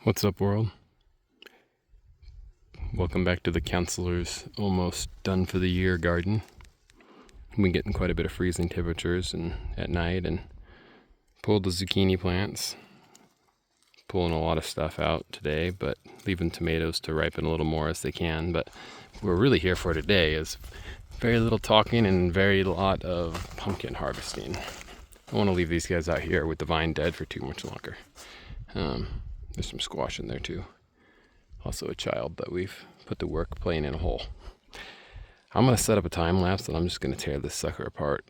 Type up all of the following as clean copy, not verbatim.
What's up, world? Welcome back to the counselor's almost done for the year garden. We've been getting quite a bit of freezing temperatures at night and pulled the zucchini plants. Pulling a lot of stuff out today, but leaving tomatoes to ripen a little more as they can. But what we're really here for today is very little talking and very lot of pumpkin harvesting. I want to leave these guys out here with the vine dead for too much longer. There's some squash in there too. Also a child that we've put to work playing in a hole. I'm going to set up a time lapse and I'm just going to tear this sucker apart.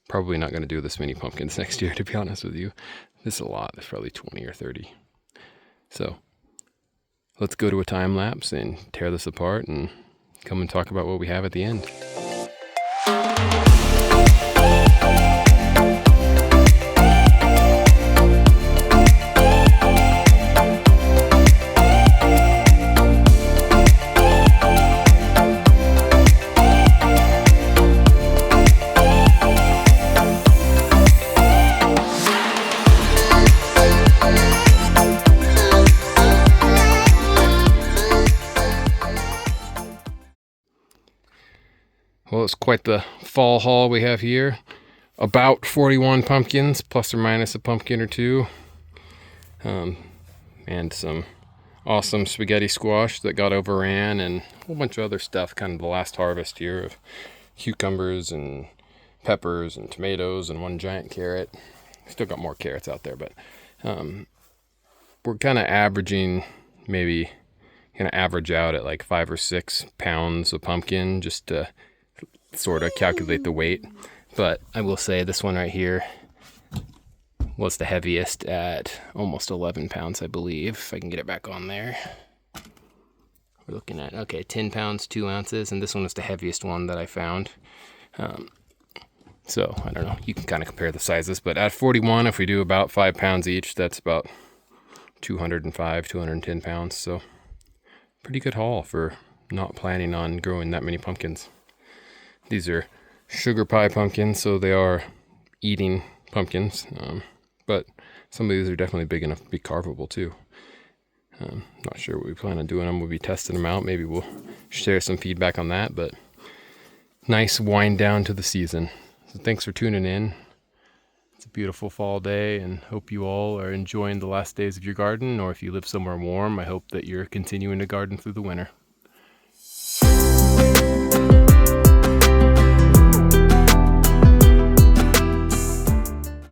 Probably not going to do this many pumpkins next year, to be honest with you. This is a lot. There's probably 20 or 30. So let's go to a time lapse and tear this apart and come and talk about what we have at the end. Well, it's quite the fall haul we have here. About 41 pumpkins, plus or minus a pumpkin or two. And some awesome spaghetti squash that got overran, and a whole bunch of other stuff, kind of the last harvest here of cucumbers and peppers and tomatoes and one giant carrot. Still got more carrots out there, but we're kind of averaging, maybe going to average out at like 5 or 6 pounds of pumpkin just to sort of calculate the weight. But I will say this one right here was the heaviest at almost 11 pounds, I believe, if I can get it back on there. We're looking at, okay, 10 pounds, 2 ounces, and this one was the heaviest one that I found. So, I don't know, you can kind of compare the sizes, but at 41, if we do about 5 pounds each, that's about 205, 210 pounds, so pretty good haul for not planning on growing that many pumpkins. These are sugar pie pumpkins, so they are eating pumpkins, but some of these are definitely big enough to be carvable too. Not sure what we plan on doing them. We'll be testing them out. Maybe we'll share some feedback on that, but nice wind down to the season. So thanks for tuning in. It's a beautiful fall day, and hope you all are enjoying the last days of your garden, or if you live somewhere warm, I hope that you're continuing to garden through the winter.